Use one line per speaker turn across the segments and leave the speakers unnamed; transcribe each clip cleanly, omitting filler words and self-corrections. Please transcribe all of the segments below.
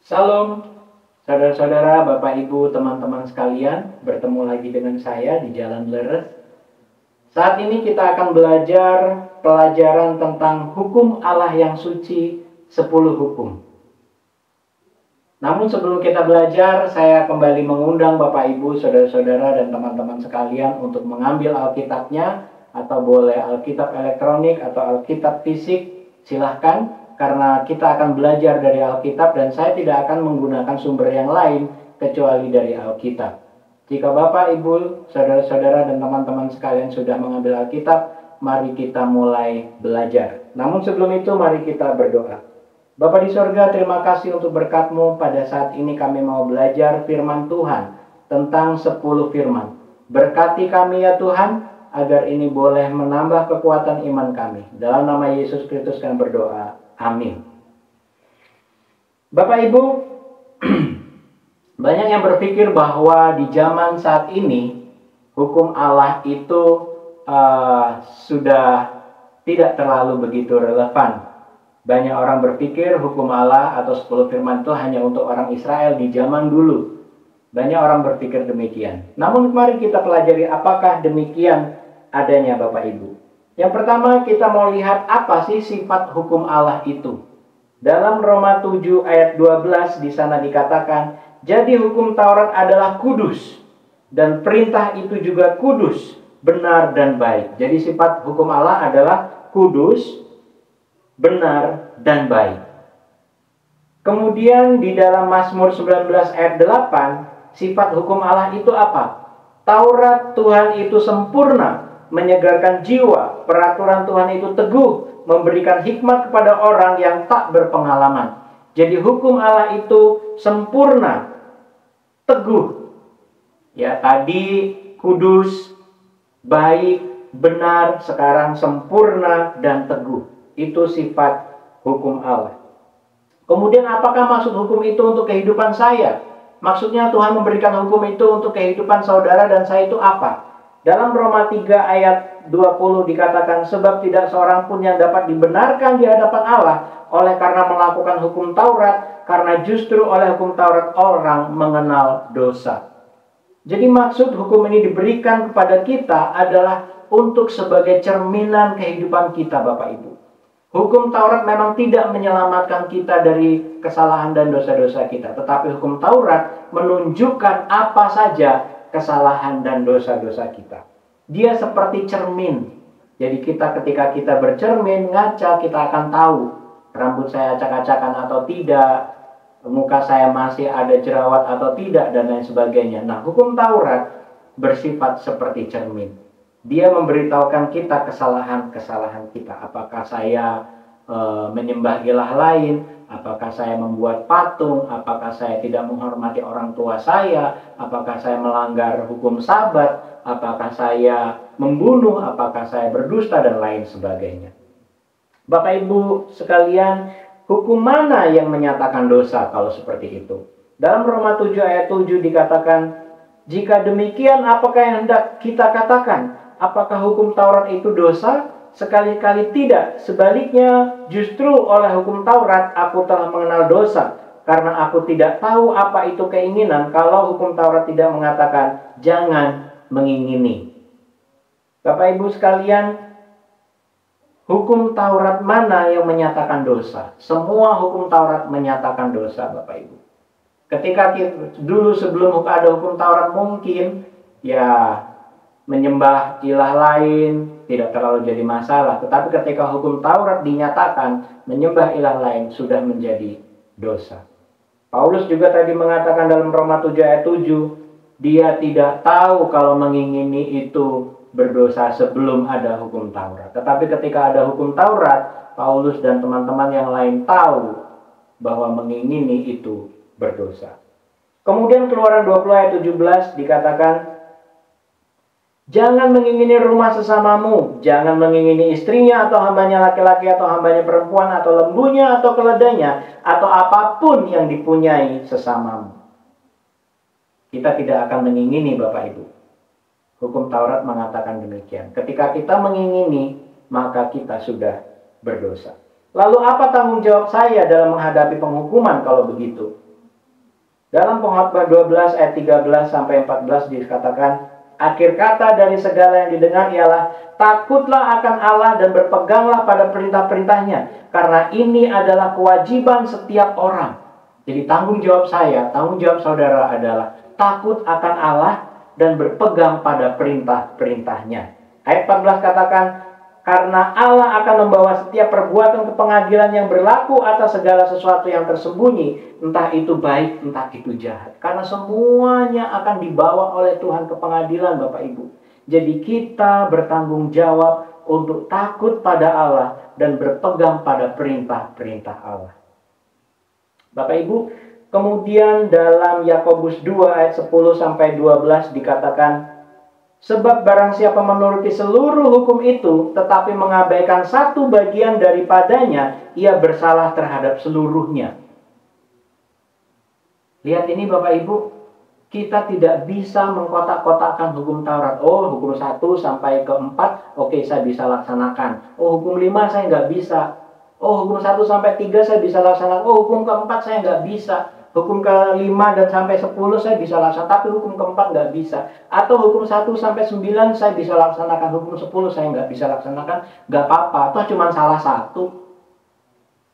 Salam, saudara-saudara, Bapak Ibu, teman-teman sekalian, bertemu lagi dengan saya di Jalan Leres. Saat ini kita akan belajar pelajaran tentang hukum Allah yang suci, 10 hukum. Namun sebelum kita belajar, saya kembali mengundang Bapak Ibu, saudara-saudara, dan teman-teman sekalian untuk mengambil Alkitabnya, atau boleh Alkitab elektronik atau Alkitab fisik, silahkan. Karena kita akan belajar dari Alkitab dan saya tidak akan menggunakan sumber yang lain kecuali dari Alkitab. Jika Bapak, Ibu, saudara-saudara, dan teman-teman sekalian sudah mengambil Alkitab, mari kita mulai belajar. Namun sebelum itu, mari kita berdoa. Bapa di sorga, terima kasih untuk berkat-Mu. Pada saat ini kami mau belajar firman Tuhan tentang 10 firman. Berkati kami ya Tuhan, agar ini boleh menambah kekuatan iman kami. Dalam nama Yesus Kristus kami berdoa. Amin. Bapak Ibu, banyak yang berpikir bahwa di zaman saat ini hukum Allah itu sudah tidak terlalu begitu relevan. Banyak orang berpikir hukum Allah atau 10 firman itu hanya untuk orang Israel di zaman dulu. Banyak orang berpikir demikian. Namun mari kita pelajari apakah demikian adanya Bapak Ibu. Yang pertama kita mau lihat apa sih sifat hukum Allah itu. Dalam Roma 7 ayat 12 di sana dikatakan, jadi hukum Taurat adalah kudus dan perintah itu juga kudus, benar dan baik. Jadi sifat hukum Allah adalah kudus, benar dan baik. Kemudian di dalam Mazmur 19 ayat 8, sifat hukum Allah itu apa? Taurat Tuhan itu sempurna, menyegarkan jiwa. Peraturan Tuhan itu teguh, memberikan hikmat kepada orang yang tak berpengalaman. Jadi hukum Allah itu sempurna, teguh. Ya, tadi kudus, baik, benar, sekarang sempurna dan teguh. Itu sifat hukum Allah. Kemudian apakah maksud hukum itu untuk kehidupan saya? Maksudnya Tuhan memberikan hukum itu untuk kehidupan saudara dan saya itu apa? Dalam Roma 3 ayat 20 dikatakan, sebab tidak seorang pun yang dapat dibenarkan di hadapan Allah oleh karena melakukan hukum Taurat, karena justru oleh hukum Taurat orang mengenal dosa. Jadi maksud hukum ini diberikan kepada kita adalah untuk sebagai cerminan kehidupan kita Bapak Ibu. Hukum Taurat memang tidak menyelamatkan kita dari kesalahan dan dosa-dosa kita, tetapi hukum Taurat menunjukkan apa saja kesalahan dan dosa-dosa kita. Dia seperti cermin. Jadi ketika kita bercermin, ngaca, kita akan tahu rambut saya acak-acakan atau tidak, muka saya masih ada jerawat atau tidak, dan lain sebagainya. Nah, hukum Taurat bersifat seperti cermin. Dia memberitahukan kita kesalahan-kesalahan kita. Apakah saya menyembah ilah lain, apakah saya membuat patung, apakah saya tidak menghormati orang tua saya, apakah saya melanggar hukum Sabat, apakah saya membunuh, apakah saya berdusta, dan lain sebagainya. Bapak Ibu sekalian, hukum mana yang menyatakan dosa kalau seperti itu? Dalam Roma 7 ayat 7 dikatakan, jika demikian apakah yang hendak kita katakan? Apakah hukum Taurat itu dosa? Sekali-kali tidak. Sebaliknya, justru oleh hukum Taurat aku telah mengenal dosa, karena aku tidak tahu apa itu keinginan kalau hukum Taurat tidak mengatakan jangan mengingini. Bapak Ibu sekalian, hukum Taurat mana yang menyatakan dosa? Semua hukum Taurat menyatakan dosa Bapak Ibu. Ketika dulu sebelum ada hukum Taurat mungkin ya menyembah ilah lain tidak terlalu jadi masalah. Tetapi ketika hukum Taurat dinyatakan menyembah ilah lain sudah menjadi dosa. Paulus juga tadi mengatakan dalam Roma 7 ayat 7, dia tidak tahu kalau mengingini itu berdosa sebelum ada hukum Taurat. Tetapi ketika ada hukum Taurat, Paulus dan teman-teman yang lain tahu bahwa mengingini itu berdosa. Kemudian Keluaran 20 ayat 17 dikatakan, jangan mengingini rumah sesamamu, jangan mengingini istrinya atau hambanya laki-laki atau hambanya perempuan atau lembunya atau keledainya atau apapun yang dipunyai sesamamu. Kita tidak akan mengingini Bapak Ibu. Hukum Taurat mengatakan demikian. Ketika kita mengingini, maka kita sudah berdosa. Lalu apa tanggung jawab saya dalam menghadapi penghukuman kalau begitu? Dalam Pengkhotbah 12 ayat 13 sampai 14 dikatakan, akhir kata dari segala yang didengar ialah takutlah akan Allah dan berpeganglah pada perintah-perintahnya, karena ini adalah kewajiban setiap orang. Jadi tanggung jawab saya, tanggung jawab saudara adalah takut akan Allah dan berpegang pada perintah-perintahnya. Ayat 14 katakan, karena Allah akan membawa setiap perbuatan ke pengadilan yang berlaku atas segala sesuatu yang tersembunyi, entah itu baik, entah itu jahat. Karena semuanya akan dibawa oleh Tuhan ke pengadilan, Bapak Ibu. Jadi kita bertanggung jawab untuk takut pada Allah dan berpegang pada perintah-perintah Allah. Bapak Ibu, kemudian dalam Yakobus 2 ayat 10 sampai 12 dikatakan, sebab barang siapa menuruti seluruh hukum itu, tetapi mengabaikan satu bagian daripadanya, ia bersalah terhadap seluruhnya. Lihat ini Bapak Ibu, kita tidak bisa mengkotak-kotakkan hukum Taurat. Oh, hukum 1 sampai ke 4, oke, saya bisa laksanakan. Oh, hukum 5 saya nggak bisa. Oh, hukum 1 sampai 3 saya bisa laksanakan. Oh, hukum ke-4 saya nggak bisa. Hukum ke-5 dan sampai 10 saya bisa laksanakan, tapi hukum ke-4 nggak bisa. Atau hukum 1 sampai 9 saya bisa laksanakan, hukum 10 saya nggak bisa laksanakan, nggak apa-apa. Toh cuma salah satu.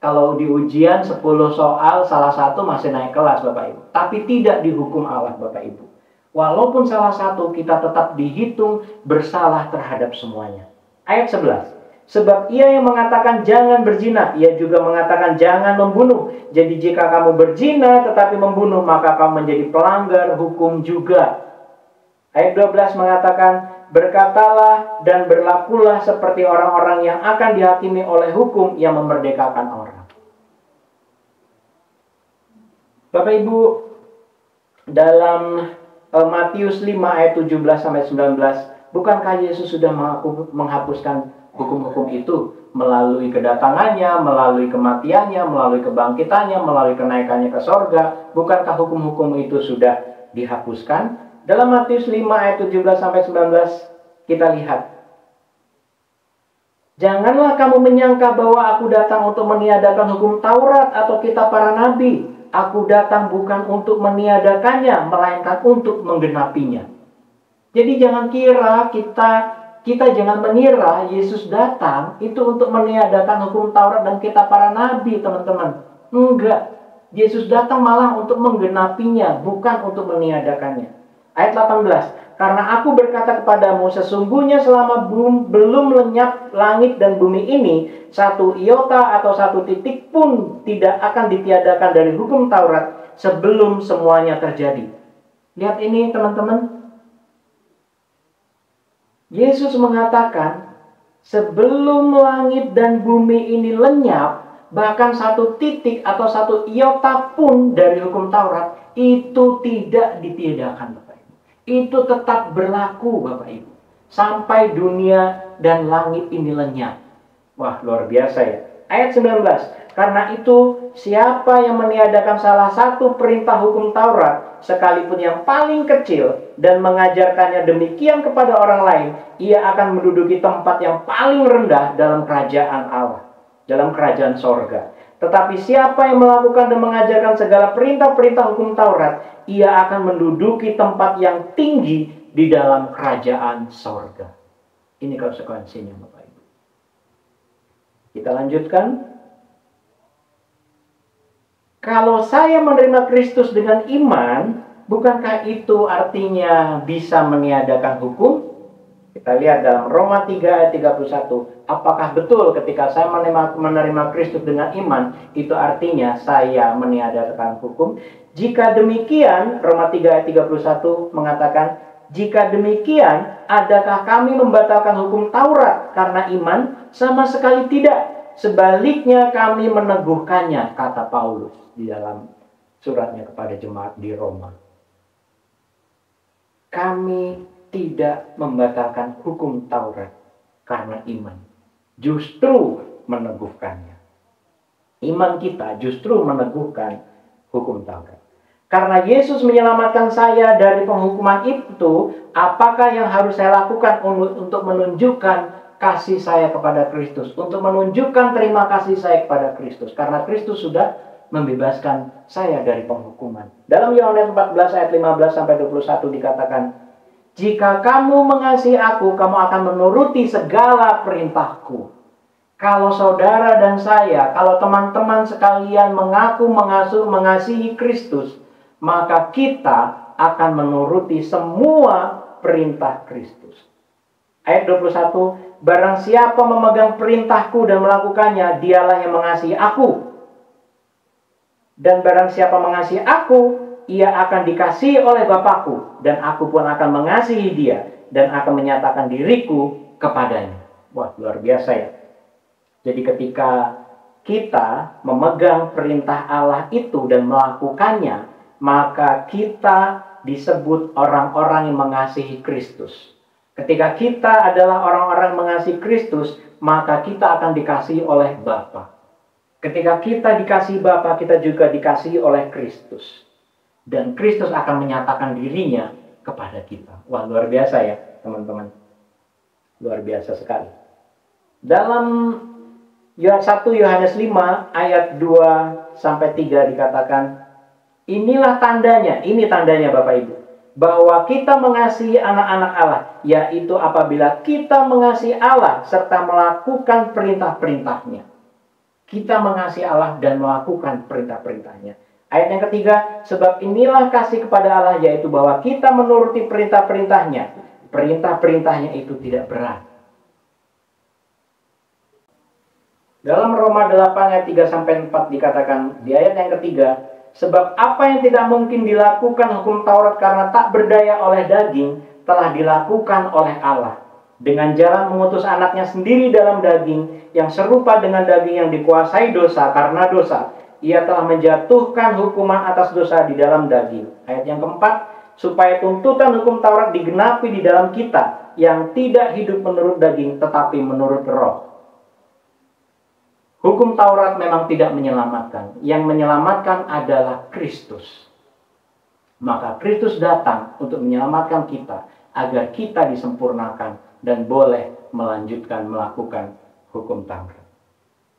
Kalau di ujian 10 soal, salah satu masih naik kelas Bapak Ibu. Tapi tidak dihukum Allah Bapak Ibu. Walaupun salah satu, kita tetap dihitung bersalah terhadap semuanya. Ayat 11. Sebab ia yang mengatakan jangan berzina, ia juga mengatakan jangan membunuh. Jadi jika kamu berzina tetapi membunuh, maka kamu menjadi pelanggar hukum juga. Ayat 12 mengatakan, berkatalah dan berlakulah seperti orang-orang yang akan dihakimi oleh hukum yang memerdekakan orang. Bapak Ibu, dalam Matius 5 ayat 17 sampai 19, bukankah Yesus sudah menghapuskan hukum-hukum itu melalui kedatangannya, melalui kematiannya, melalui kebangkitannya, melalui kenaikannya ke sorga? Bukankah hukum-hukum itu sudah dihapuskan? Dalam Matius 5 ayat 17 sampai 19 kita lihat, janganlah kamu menyangka bahwa aku datang untuk meniadakan hukum Taurat atau kitab para nabi. Aku datang bukan untuk meniadakannya, melainkan untuk menggenapinya. Jadi jangan kira kita jangan mengira Yesus datang itu untuk meniadakan hukum Taurat dan kitab para nabi, teman-teman. Enggak. Yesus datang malah untuk menggenapinya, bukan untuk meniadakannya. Ayat 18. Karena aku berkata kepadamu, sesungguhnya selama belum lenyap langit dan bumi ini, satu iota atau satu titik pun tidak akan ditiadakan dari hukum Taurat sebelum semuanya terjadi. Lihat ini teman-teman. Yesus mengatakan, sebelum langit dan bumi ini lenyap, bahkan satu titik atau satu iota pun dari hukum Taurat, itu tidak ditiadakan, Bapak Ibu. Itu tetap berlaku, Bapak Ibu. Sampai dunia dan langit ini lenyap. Wah, luar biasa ya. Ayat 19. Karena itu, siapa yang meniadakan salah satu perintah hukum Taurat, sekalipun yang paling kecil, dan mengajarkannya demikian kepada orang lain, ia akan menduduki tempat yang paling rendah dalam kerajaan Allah, dalam kerajaan sorga. Tetapi siapa yang melakukan dan mengajarkan segala perintah-perintah hukum Taurat, ia akan menduduki tempat yang tinggi di dalam kerajaan sorga. Ini konsekuensinya, Bapak Ibu. Kita lanjutkan. Kalau saya menerima Kristus dengan iman, bukankah itu artinya bisa meniadakan hukum? Kita lihat dalam Roma 3 ayat 31. Apakah betul ketika saya menerima Kristus dengan iman, itu artinya saya meniadakan hukum? Jika demikian, Roma 3 ayat 31 mengatakan, jika demikian, adakah kami membatalkan hukum Taurat karena iman? Sama sekali tidak. Sebaliknya kami meneguhkannya, kata Paulus di dalam suratnya kepada jemaat di Roma. Kami tidak membatalkan hukum Taurat karena iman. Justru meneguhkannya. Iman kita justru meneguhkan hukum Taurat. Karena Yesus menyelamatkan saya dari penghukuman itu, apakah yang harus saya lakukan untuk menunjukkan kasih saya kepada Kristus, untuk menunjukkan terima kasih saya kepada Kristus? Karena Kristus sudah membebaskan saya dari penghukuman. Dalam Yohanes 14 ayat 15 sampai 21 dikatakan, jika kamu mengasihi aku, kamu akan menuruti segala perintahku. Kalau saudara dan saya, kalau teman-teman sekalian mengaku mengasihi Kristus, maka kita akan menuruti semua perintah Kristus. Ayat 21, barang siapa memegang perintahku dan melakukannya, dialah yang mengasihi aku. Dan barang siapa mengasihi aku, ia akan dikasihi oleh Bapakku, dan aku pun akan mengasihi dia, dan akan menyatakan diriku kepadanya. Wah, luar biasa ya. Jadi ketika kita memegang perintah Allah itu dan melakukannya, maka kita disebut orang-orang yang mengasihi Kristus. Ketika kita adalah orang-orang yang mengasihi Kristus, maka kita akan dikasihi oleh Bapa. Ketika kita dikasihi Bapa, kita juga dikasihi oleh Kristus. Dan Kristus akan menyatakan dirinya kepada kita. Wah, luar biasa ya, teman-teman. Luar biasa sekali. Dalam 1 Yohanes 5 ayat 2 sampai 3 dikatakan, inilah tandanya, ini tandanya Bapak Ibu, bahwa kita mengasihi anak-anak Allah, yaitu apabila kita mengasihi Allah serta melakukan perintah-perintahnya. Kita mengasihi Allah dan melakukan perintah-perintahnya. Ayat yang ketiga, sebab inilah kasih kepada Allah, yaitu bahwa kita menuruti perintah-perintahnya. Perintah-perintahnya itu tidak berat. Dalam Roma 8 ayat 3-4 dikatakan di ayat yang ketiga, sebab apa yang tidak mungkin dilakukan hukum Taurat karena tak berdaya oleh daging, telah dilakukan oleh Allah. Dengan jalan mengutus anaknya sendiri dalam daging, yang serupa dengan daging yang dikuasai dosa karena dosa. Ia telah menjatuhkan hukuman atas dosa di dalam daging. Ayat yang keempat, supaya tuntutan hukum Taurat digenapi di dalam kita, yang tidak hidup menurut daging, tetapi menurut roh. Hukum Taurat memang tidak menyelamatkan. Yang menyelamatkan adalah Kristus. Maka Kristus datang untuk menyelamatkan kita, agar kita disempurnakan dan boleh melanjutkan melakukan hukum Taurat.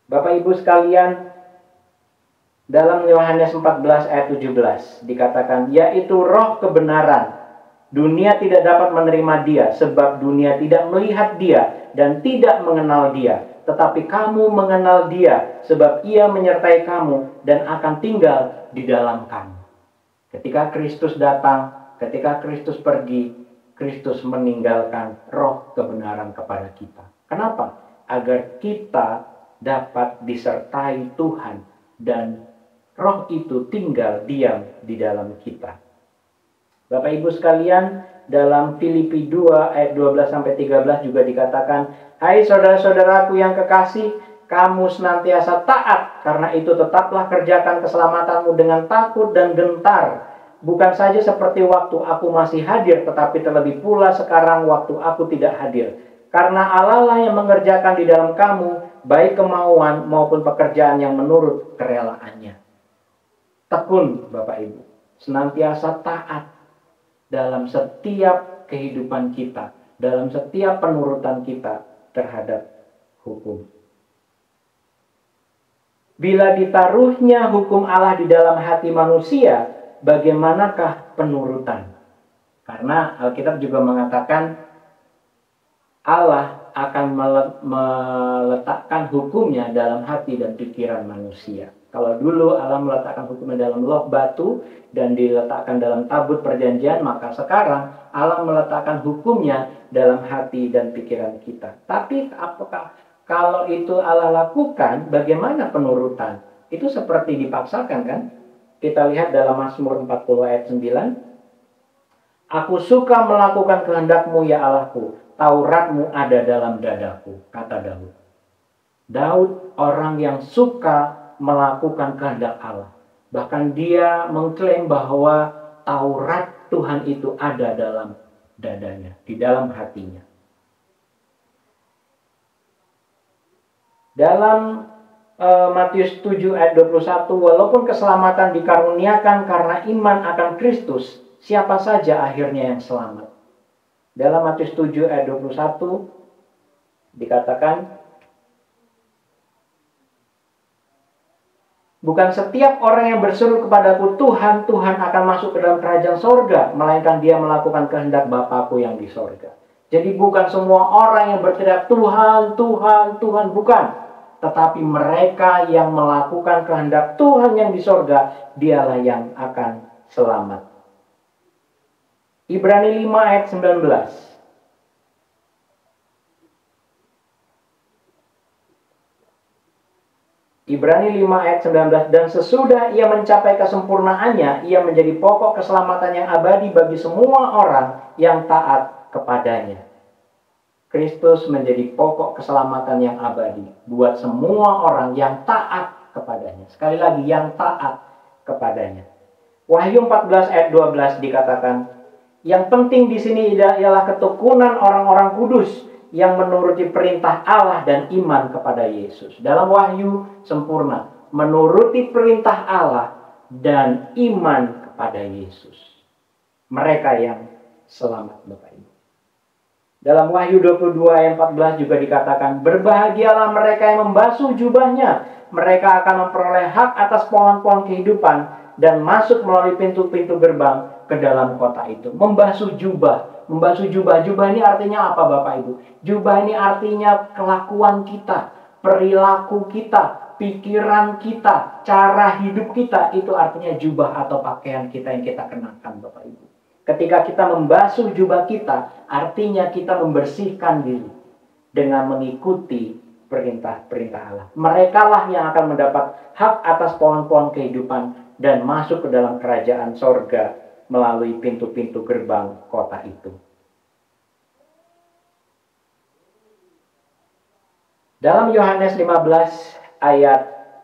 Bapak Ibu sekalian, dalam Yohanes 14 ayat 17 dikatakan, yaitu roh kebenaran. Dunia tidak dapat menerima dia, sebab dunia tidak melihat dia dan tidak mengenal dia. Tetapi kamu mengenal dia, sebab ia menyertai kamu dan akan tinggal di dalam kamu. Ketika Kristus datang, ketika Kristus pergi, Kristus meninggalkan roh kebenaran kepada kita. Kenapa? Agar kita dapat disertai Tuhan dan roh itu tinggal diam di dalam kita. Bapak Ibu sekalian, dalam Filipi 2 ayat 12-13 juga dikatakan, hai saudara-saudaraku yang kekasih, kamu senantiasa taat, karena itu tetaplah kerjakan keselamatanmu dengan takut dan gentar. Bukan saja seperti waktu aku masih hadir, tetapi terlebih pula sekarang waktu aku tidak hadir. Karena Allah lah yang mengerjakan di dalam kamu, baik kemauan maupun pekerjaan yang menurut kerelaannya. Tekun Bapak Ibu, senantiasa taat dalam setiap kehidupan kita, dalam setiap penurutan kita terhadap hukum. Bila ditaruhnya hukum Allah di dalam hati manusia, bagaimanakah penurutan? Karena Alkitab juga mengatakan Allah akan meletakkan hukumnya dalam hati dan pikiran manusia. Kalau dulu Allah meletakkan hukumnya dalam loh batu dan diletakkan dalam tabut perjanjian, maka sekarang Allah meletakkan hukumnya dalam hati dan pikiran kita. Tapi apakah kalau itu Allah lakukan, bagaimana penurutan? Itu seperti dipaksakan kan? Kita lihat dalam Mazmur 40 ayat 9. Aku suka melakukan kehendakmu ya Allahku, Tauratmu ada dalam dadaku, kata Daud. Daud orang yang suka melakukan kehendak Allah. Bahkan dia mengklaim bahwa Taurat Tuhan itu ada dalam dadanya, di dalam hatinya. Dalam Matius 7 ayat 21, walaupun keselamatan dikaruniakan karena iman akan Kristus, siapa saja akhirnya yang selamat. Dalam Matius 7 ayat 21 dikatakan, Bukan setiap orang yang berseru kepadaku, Tuhan, Tuhan, akan masuk ke dalam kerajaan sorga, melainkan dia melakukan kehendak Bapakku yang di sorga. Jadi bukan semua orang yang berteriak, Tuhan, Tuhan, Tuhan, bukan. Tetapi mereka yang melakukan kehendak Tuhan yang di sorga, dialah yang akan selamat. Ibrani 5 ayat 19. Ibrani 5 ayat 19, dan sesudah ia mencapai kesempurnaannya, ia menjadi pokok keselamatan yang abadi bagi semua orang yang taat kepadanya. Kristus menjadi pokok keselamatan yang abadi buat semua orang yang taat kepadanya. Sekali lagi, yang taat kepadanya. Wahyu 14 ayat 12 dikatakan, yang penting di sini ialah ketekunan orang-orang kudus yang menuruti perintah Allah dan iman kepada Yesus. Dalam Wahyu sempurna, menuruti perintah Allah dan iman kepada Yesus. Mereka yang selamat, Bapak Ibu. Dalam Wahyu 22 ayat 14 juga dikatakan, berbahagialah mereka yang membasuh jubahnya. Mereka akan memperoleh hak atas pohon-pohon kehidupan dan masuk melalui pintu-pintu gerbang ke dalam kota itu. Membasuh jubah. Membasuh jubah. Jubah ini artinya apa, Bapak Ibu? Jubah ini artinya kelakuan kita, perilaku kita, pikiran kita, cara hidup kita. Itu artinya jubah atau pakaian kita yang kita kenakan, Bapak Ibu. Ketika kita membasuh jubah kita, artinya kita membersihkan diri dengan mengikuti perintah-perintah Allah. Merekalah yang akan mendapat hak atas pohon-pohon kehidupan dan masuk ke dalam kerajaan sorga melalui pintu-pintu gerbang kota itu. Dalam Yohanes 15 ayat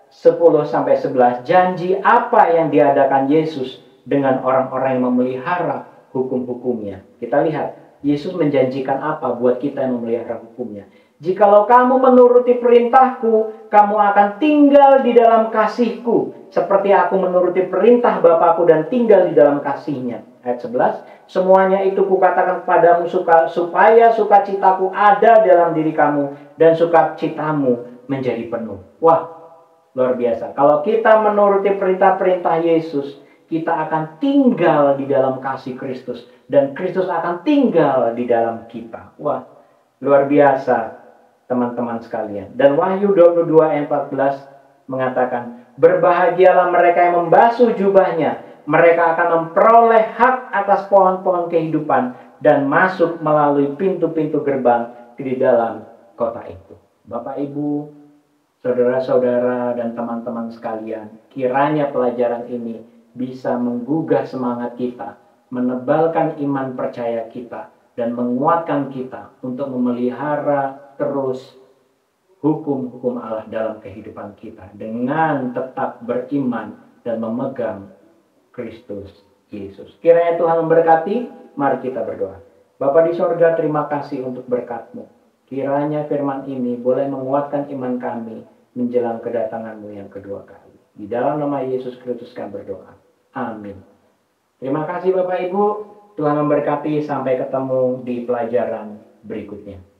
10-11, janji apa yang diadakan Yesus dengan orang-orang yang memelihara hukum-hukumnya. Kita lihat, Yesus menjanjikan apa buat kita yang memelihara hukumnya. Jikalau kamu menuruti perintahku, kamu akan tinggal di dalam kasihku, seperti aku menuruti perintah Bapakku dan tinggal di dalam kasihnya. Ayat 11, semuanya itu kukatakan kepadamu supaya sukacitaku ada dalam diri kamu dan sukacitamu menjadi penuh. Wah, luar biasa. Kalau kita menuruti perintah-perintah Yesus, kita akan tinggal di dalam kasih Kristus dan Kristus akan tinggal di dalam kita. Wah, luar biasa, teman-teman sekalian. Dan Wahyu 22 ayat 14 mengatakan, berbahagialah mereka yang membasuh jubahnya, mereka akan memperoleh hak atas pohon-pohon kehidupan dan masuk melalui pintu-pintu gerbang di dalam kota itu. Bapak, Ibu, saudara-saudara dan teman-teman sekalian, kiranya pelajaran ini bisa menggugah semangat kita, menebalkan iman percaya kita, dan menguatkan kita untuk memelihara terus hukum-hukum Allah dalam kehidupan kita dengan tetap beriman dan memegang Kristus Yesus. Kiranya Tuhan memberkati. Mari kita berdoa. Bapa di sorga, terima kasih untuk berkat-Mu. Kiranya firman ini boleh menguatkan iman kami menjelang kedatangan-Mu yang kedua kali. Di dalam nama Yesus Kristus kami berdoa. Amin. Terima kasih Bapak Ibu. Tuhan memberkati. Sampai ketemu di pelajaran berikutnya.